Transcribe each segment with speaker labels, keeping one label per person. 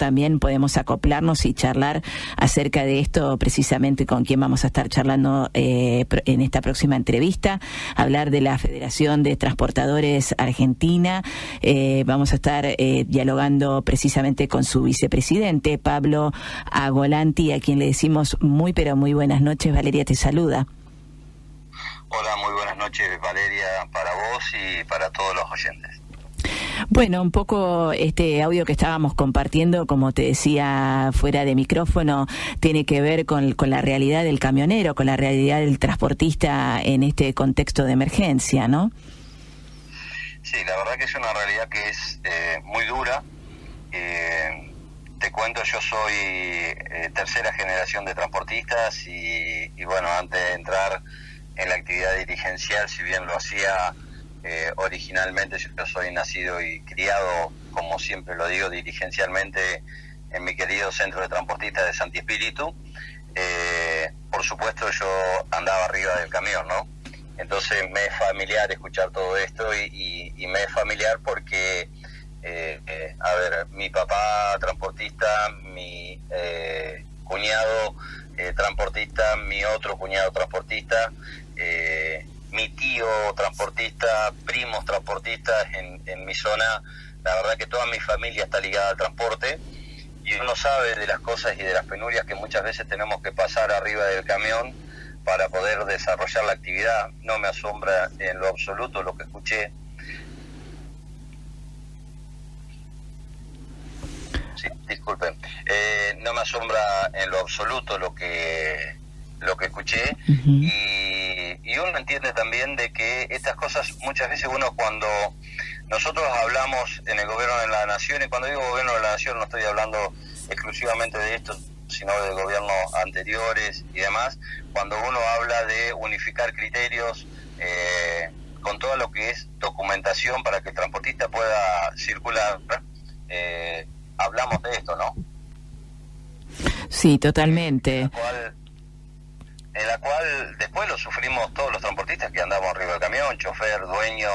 Speaker 1: también podemos acoplarnos y charlar acerca de esto precisamente con quien vamos a estar charlando en esta próxima entrevista, hablar de la Federación de Transportadores Argentina. Vamos a estar dialogando precisamente con su vicepresidente, Pablo Agolanti, a quien le decimos muy pero muy buenas noches. Valeria te saluda.
Speaker 2: Hola, muy buenas noches, Valeria, para vos y para todos los oyentes.
Speaker 1: Bueno, un poco este audio que estábamos compartiendo, como te decía fuera de micrófono, tiene que ver con la realidad del camionero, con la realidad del transportista en este contexto de emergencia, ¿no?
Speaker 2: Sí, la verdad que es una realidad que es muy dura. Te cuento, yo soy tercera generación de transportistas y bueno, antes de entrar en la actividad dirigencial, si bien lo hacía originalmente, yo soy nacido y criado, como siempre lo digo, dirigencialmente en mi querido centro de transportistas de Santi Espíritu. Por supuesto yo andaba arriba del camión, ¿no? Entonces me es familiar escuchar todo esto y me es familiar porque, a ver, mi papá transportista, mi cuñado transportista, mi otro cuñado transportista, mi tío transportista, primos transportistas en mi zona. La verdad que toda mi familia está ligada al transporte y uno sabe de las cosas y de las penurias que muchas veces tenemos que pasar arriba del camión para poder desarrollar la actividad. No me asombra en lo absoluto lo que escuché. Sí, disculpen. No me asombra en lo absoluto lo que escuché.
Speaker 1: Uh-huh.
Speaker 2: Y uno entiende también de que estas cosas muchas veces uno, cuando nosotros hablamos en el gobierno de la nación, y cuando digo gobierno de la nación no estoy hablando exclusivamente de esto, sino de gobiernos anteriores y demás, cuando uno habla de unificar criterios con todo lo que es documentación para que el transportista pueda circular, hablamos de esto, ¿no?
Speaker 1: Sí, totalmente.
Speaker 2: En la cual después lo sufrimos todos los transportistas que andamos arriba del camión, chofer, dueño,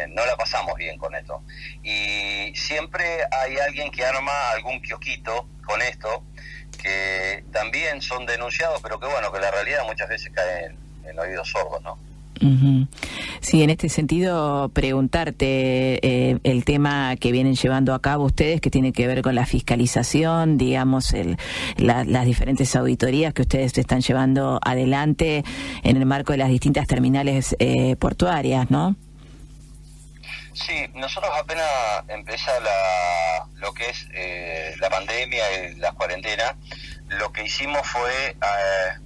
Speaker 2: no la pasamos bien con esto. Y siempre hay alguien que arma algún kiosquito con esto, que también son denunciados, pero que bueno, que la realidad muchas veces cae en oídos sordos, ¿no?
Speaker 1: Uh-huh. Sí, en este sentido, preguntarte el tema que vienen llevando a cabo ustedes, que tiene que ver con la fiscalización, digamos, las diferentes auditorías que ustedes están llevando adelante en el marco de las distintas terminales portuarias, ¿no?
Speaker 2: Sí, nosotros apenas empieza lo que es la pandemia y la cuarentena, lo que hicimos fue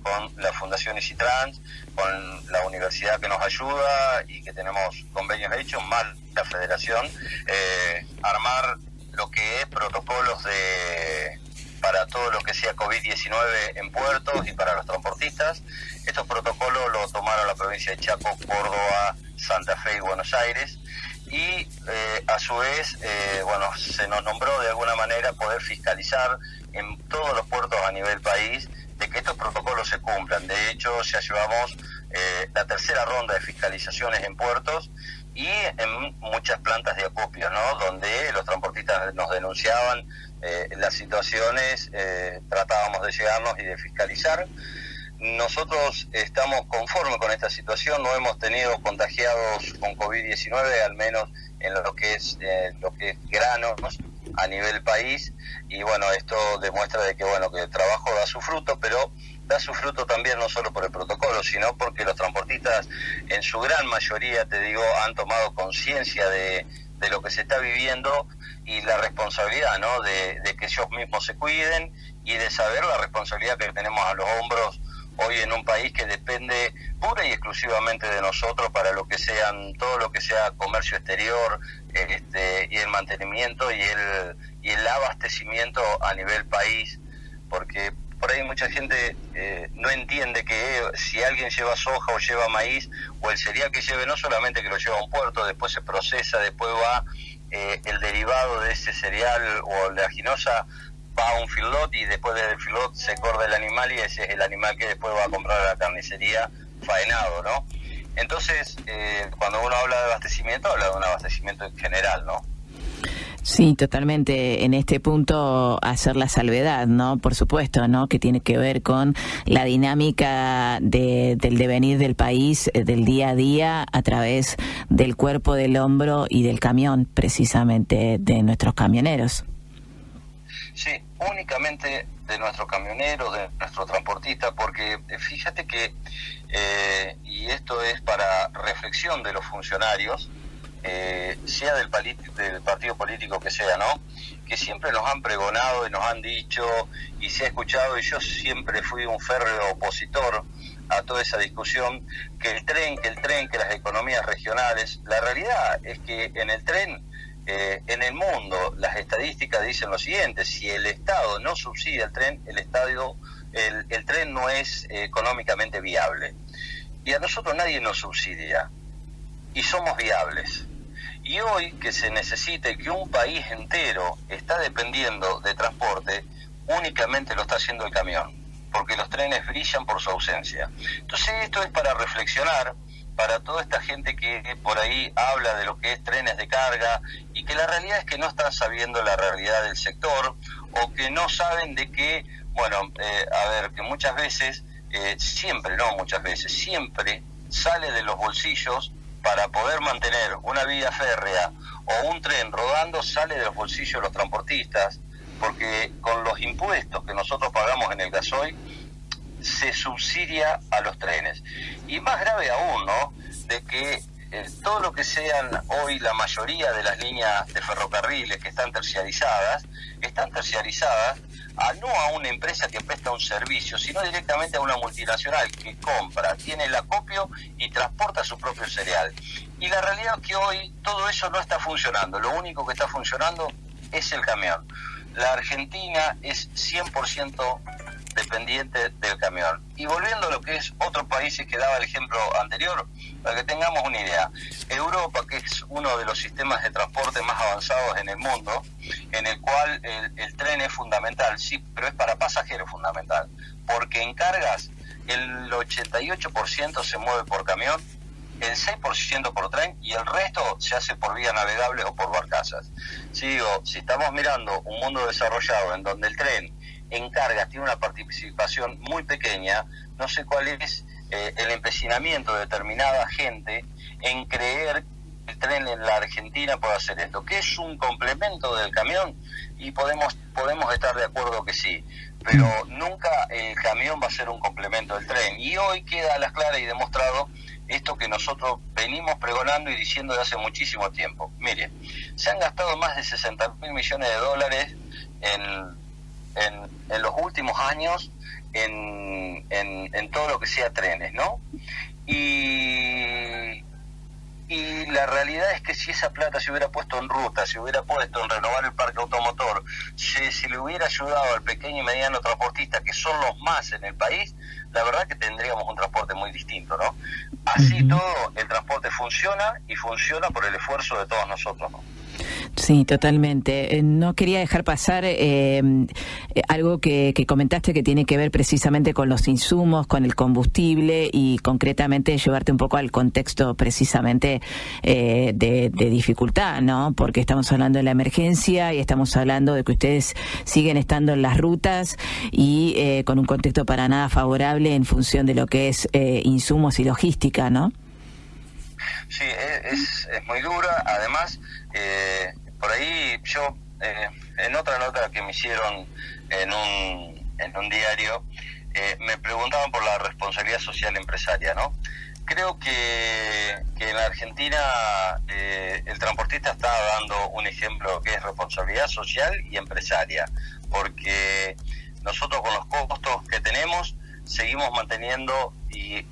Speaker 2: con la Fundación Easytrans, con la universidad que nos ayuda y que tenemos convenios hechos, más la federación, armar lo que es protocolos para todo lo que sea COVID-19 en puertos y para los transportistas. Estos protocolos los tomaron la provincia de Chaco, Córdoba, Santa Fe y Buenos Aires. Y a su vez, bueno, se nos nombró de alguna manera poder fiscalizar en todos los puertos a nivel país de que estos protocolos se cumplan. De hecho, ya llevamos la tercera ronda de fiscalizaciones en puertos y en muchas plantas de acopio, ¿no? Donde los transportistas nos denunciaban las situaciones, tratábamos de llegarnos y de fiscalizar. Nosotros estamos conformes con esta situación, no hemos tenido contagiados con COVID-19, al menos en lo que es granos a nivel país, y bueno, esto demuestra de que bueno, que el trabajo da su fruto, pero da su fruto también no solo por el protocolo, sino porque los transportistas en su gran mayoría, te digo, han tomado conciencia de lo que se está viviendo y la responsabilidad, ¿no? De que ellos mismos se cuiden y de saber la responsabilidad que tenemos a los hombros hoy en un país que depende pura y exclusivamente de nosotros para lo que sean, todo lo que sea comercio exterior, y el mantenimiento y el abastecimiento a nivel país, porque por ahí mucha gente no entiende que si alguien lleva soja o lleva maíz o el cereal que lleve, no solamente que lo lleva a un puerto, después se procesa, después va el derivado de ese cereal o la ginosa va a un feedlot y después del feedlot se corta el animal y ese es el animal que después va a comprar a la carnicería faenado, ¿no? Entonces, cuando uno habla de abastecimiento, habla de un abastecimiento en general, ¿no?
Speaker 1: Sí, totalmente. En este punto hacer la salvedad, ¿no? Por supuesto, ¿no? Que tiene que ver con la dinámica del devenir del país, del día a día, a través del cuerpo, del hombro y del camión, precisamente, de nuestros camioneros.
Speaker 2: Sí, únicamente de nuestro camionero, de nuestro transportista, porque fíjate que, y esto es para reflexión de los funcionarios, sea del partido político que sea, ¿no? Que siempre nos han pregonado y nos han dicho, y se ha escuchado, y yo siempre fui un férreo opositor a toda esa discusión, que el tren, que las economías regionales. La realidad es que en el tren, en el mundo, las estadísticas dicen lo siguiente: si el Estado no subsidia el tren, el tren no es económicamente viable. Y a nosotros nadie nos subsidia, y somos viables. Y hoy que se necesite, que un país entero está dependiendo de transporte, únicamente lo está haciendo el camión, porque los trenes brillan por su ausencia. Entonces esto es para reflexionar, para toda esta gente que por ahí habla de lo que es trenes de carga, y que la realidad es que no están sabiendo la realidad del sector, o que no saben de que, que muchas veces, siempre sale de los bolsillos. Para poder mantener una vía férrea o un tren rodando, sale de los bolsillos de los transportistas, porque con los impuestos que nosotros pagamos en el gasoil, se subsidia a los trenes. Y más grave aún, ¿no?, de que todo lo que sean hoy la mayoría de las líneas de ferrocarriles que están terciarizadas no a una empresa que presta un servicio, sino directamente a una multinacional que compra, tiene el acopio y transporta su propio cereal. Y la realidad es que hoy todo eso no está funcionando. Lo único que está funcionando es el camión. La Argentina es 100% dependiente del camión. Y volviendo a lo que es otros países que daba el ejemplo anterior, para que tengamos una idea, Europa, que es uno de los sistemas de transporte más avanzados en el mundo, en el cual el tren es fundamental, sí, pero es para pasajeros fundamental, porque en cargas el 88% se mueve por camión, el 6% por tren, y el resto se hace por vía navegable o por barcazas. Si estamos mirando un mundo desarrollado en donde el tren en cargas tiene una participación muy pequeña, no sé cuál es el empecinamiento de determinada gente en creer que el tren en la Argentina puede hacer esto, que es un complemento del camión, y podemos estar de acuerdo que sí, pero nunca el camión va a ser un complemento del tren. Y hoy queda a las claras y demostrado esto que nosotros venimos pregonando y diciendo de hace muchísimo tiempo. Mire, se han gastado más de 60.000 millones de dólares en los últimos años en todo lo que sea trenes, ¿no? Y la realidad es que si esa plata se hubiera puesto en ruta, se hubiera puesto en renovar el parque automotor, si le hubiera ayudado al pequeño y mediano transportista, que son los más en el país, la verdad que tendríamos un transporte muy distinto, ¿no? Así todo, el transporte funciona, y funciona por el esfuerzo de todos nosotros, ¿no?
Speaker 1: Sí, totalmente. No quería dejar pasar algo que comentaste, que tiene que ver precisamente con los insumos, con el combustible, y concretamente llevarte un poco al contexto precisamente de dificultad, ¿no? Porque estamos hablando de la emergencia y estamos hablando de que ustedes siguen estando en las rutas y con un contexto para nada favorable en función de lo que es insumos y logística, ¿no?
Speaker 2: Sí, es muy dura. Además, por ahí yo, en otra nota que me hicieron en un diario, me preguntaban por la responsabilidad social empresaria, ¿no? Creo que en la Argentina el transportista está dando un ejemplo que es responsabilidad social y empresaria, porque nosotros con los costos que tenemos seguimos manteniendo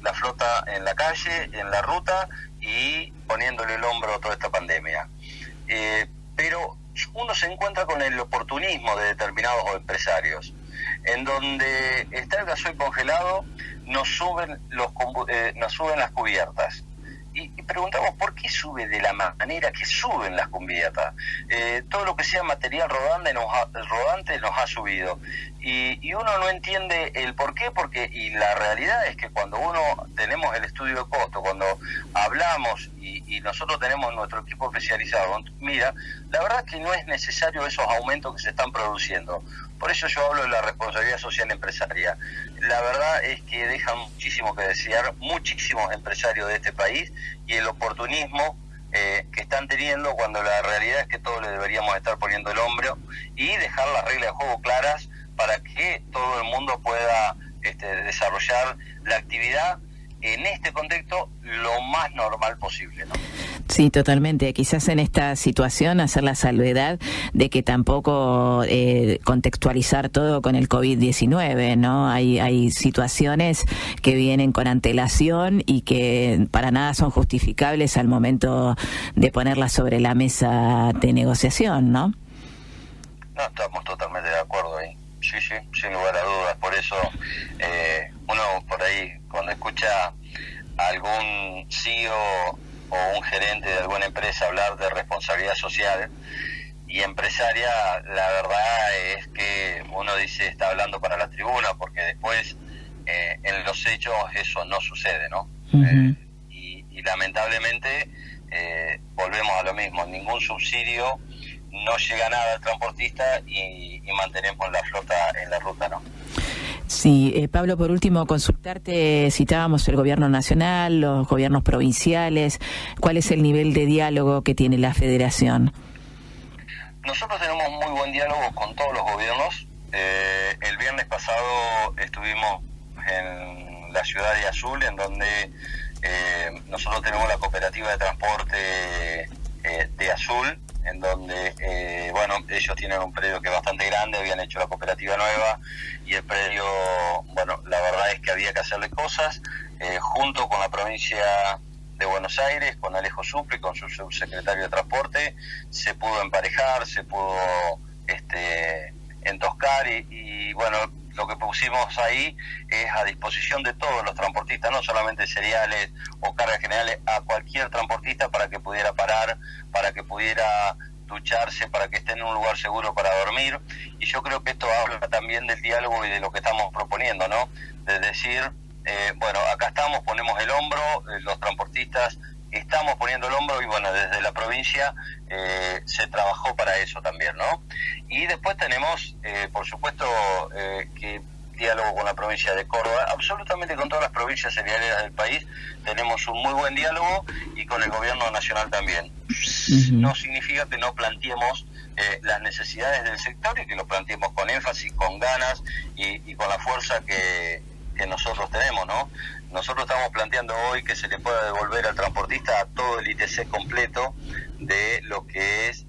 Speaker 2: la flota en la calle, en la ruta, y poniéndole el hombro a toda esta pandemia. Pero uno se encuentra con el oportunismo de determinados empresarios, en donde está el gasoil congelado, nos suben las cubiertas. Y preguntamos por qué sube de la manera que suben las cubiertas. Todo lo que sea material rodante nos ha subido. Y uno no entiende el por qué, y la realidad es que cuando tenemos el estudio de costo, cuando hablamos y nosotros tenemos nuestro equipo especializado. Mira, la verdad que no es necesario esos aumentos que se están produciendo. Por eso yo hablo de la responsabilidad social empresaria. La verdad es que dejan muchísimo que desear muchísimos empresarios de este país y el oportunismo que están teniendo, cuando la realidad es que todos le deberíamos estar poniendo el hombro y dejar las reglas de juego claras para que todo el mundo pueda desarrollar la actividad en este contexto lo más normal posible, ¿no?
Speaker 1: Sí, totalmente. Quizás en esta situación hacer la salvedad de que tampoco contextualizar todo con el COVID-19, ¿no? Hay situaciones que vienen con antelación y que para nada son justificables al momento de ponerlas sobre la mesa de negociación, ¿no?
Speaker 2: No, estamos totalmente de acuerdo ahí. Sí, sin lugar a dudas. Por eso uno por ahí, cuando escucha a algún CEO o un gerente de alguna empresa hablar de responsabilidad social y empresaria, la verdad es que uno dice está hablando para la tribuna, porque después en los hechos eso no sucede, ¿no?
Speaker 1: Uh-huh.
Speaker 2: Y lamentablemente volvemos a lo mismo, ningún subsidio, no llega nada al transportista y mantenemos la flota en la ruta, ¿no?
Speaker 1: Sí, Pablo, por último, consultarte, citábamos el gobierno nacional, los gobiernos provinciales, ¿cuál es el nivel de diálogo que tiene la federación?
Speaker 2: Nosotros tenemos muy buen diálogo con todos los gobiernos. El viernes pasado estuvimos en la ciudad de Azul, en donde nosotros tenemos la cooperativa de transporte de Azul, en donde, ellos tienen un predio que es bastante grande, habían hecho la cooperativa nueva, y el predio, la verdad es que había que hacerle cosas, junto con la provincia de Buenos Aires, con Alejo Supli, con su subsecretario de Transporte, se pudo emparejar, se pudo entoscar, y lo que pusimos ahí es a disposición de todos los transportistas, no solamente cereales o cargas generales, a cualquier transportista para que pudiera parar, para que pudiera ducharse, para que esté en un lugar seguro para dormir. Y yo creo que esto habla también del diálogo y de lo que estamos proponiendo, ¿no? De decir, acá estamos, ponemos el hombro, los transportistas estamos poniendo el hombro, y desde la provincia se trabajó para eso también, ¿no? Y después tenemos, por supuesto, que diálogo con la provincia de Córdoba, absolutamente con todas las provincias cerealeras del país tenemos un muy buen diálogo, y con el gobierno nacional también. Uh-huh. No significa que no planteemos las necesidades del sector, y que lo planteemos con énfasis, con ganas y con la fuerza que nosotros tenemos, ¿no? Nosotros estamos planteando hoy que se le pueda devolver al transportista a todo el ITC completo de lo que es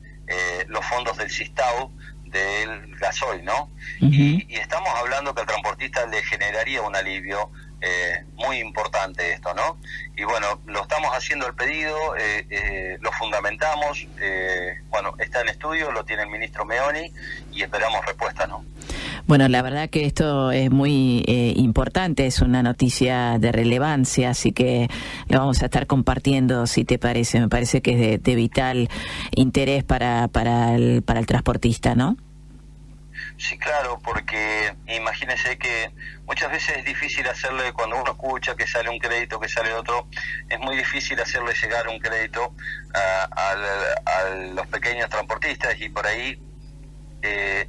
Speaker 2: los fondos del Sistau, del gasoil, ¿no? Uh-huh. Y estamos hablando que al transportista le generaría un alivio muy importante esto, ¿no? Y lo estamos haciendo el pedido, lo fundamentamos, está en estudio, lo tiene el ministro Meoni, y esperamos respuesta, ¿no?
Speaker 1: Bueno, la verdad que esto es muy importante, es una noticia de relevancia, así que lo vamos a estar compartiendo, si te parece. Me parece que es de vital interés para el transportista, ¿no?
Speaker 2: Sí, claro, porque imagínese que muchas veces es difícil hacerle, cuando uno escucha que sale un crédito, que sale otro, es muy difícil hacerle llegar un crédito a los pequeños transportistas, y por ahí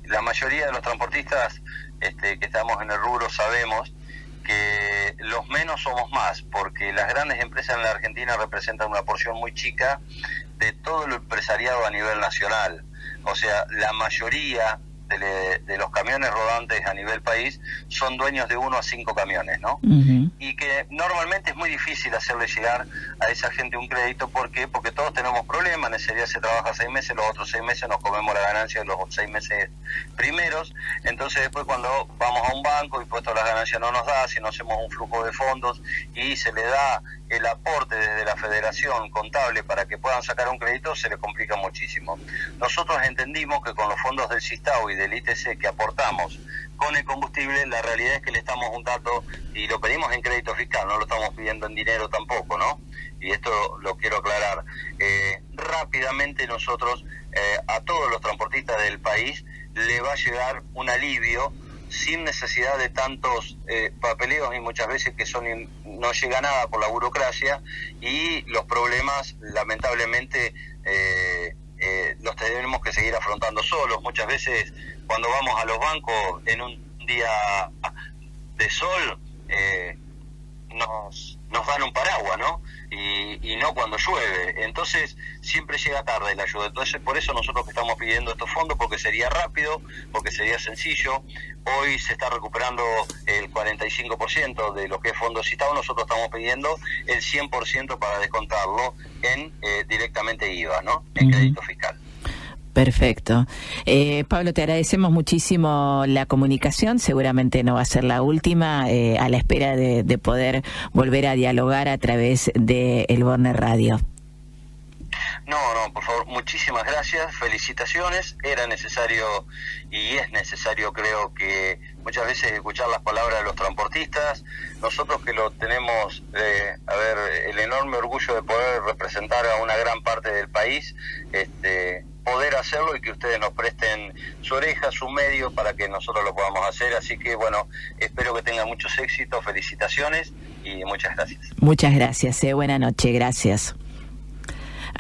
Speaker 2: la mayoría de los transportistas que estamos en el rubro sabemos que los menos somos más, porque las grandes empresas en la Argentina representan una porción muy chica de todo el empresariado a nivel nacional. O sea, la mayoría de los camiones rodantes a nivel país son dueños de 1 a 5 camiones, ¿no? Uh-huh. Y que normalmente es muy difícil hacerle llegar a esa gente un crédito. ¿Por qué? Porque todos tenemos problemas. En ese día se trabaja 6 meses, los otros 6 meses nos comemos la ganancia de los 6 meses primeros. Entonces después, cuando vamos a un banco y puesto las ganancias no nos da, si no hacemos un flujo de fondos y se le da el aporte desde la federación contable para que puedan sacar un crédito, se le complica muchísimo. Nosotros entendimos que con los fondos del Sistau y del ITC que aportamos con el combustible, la realidad es que le estamos juntando, y lo pedimos en crédito fiscal, no lo estamos pidiendo en dinero tampoco, ¿no? Y esto lo quiero aclarar. Rápidamente nosotros, a todos los transportistas del país, le va a llegar un alivio sin necesidad de tantos papeleos y muchas veces que no llega nada por la burocracia, y los problemas lamentablemente los tenemos que seguir afrontando solos. Muchas veces cuando vamos a los bancos en un día de sol nos dan un paraguas, ¿no? Y no cuando llueve. Entonces siempre llega tarde la ayuda. Entonces por eso nosotros que estamos pidiendo estos fondos, porque sería rápido, porque sería sencillo. Hoy se está recuperando el 45% de lo que es fondo citado. Nosotros estamos pidiendo el 100% para descontarlo en directamente IVA, ¿no? En crédito fiscal.
Speaker 1: Perfecto. Pablo, te agradecemos muchísimo la comunicación, seguramente no va a ser la última, a la espera de poder volver a dialogar a través de El Borne Radio.
Speaker 2: No, por favor, muchísimas gracias, felicitaciones. Era necesario y es necesario, creo que muchas veces, escuchar las palabras de los transportistas. Nosotros que lo tenemos, el enorme orgullo de poder representar a una gran parte del país, poder hacerlo y que ustedes nos presten su oreja, su medio para que nosotros lo podamos hacer. Así que bueno, espero que tengan muchos éxitos, felicitaciones y muchas gracias.
Speaker 1: Muchas gracias, buena noche, gracias.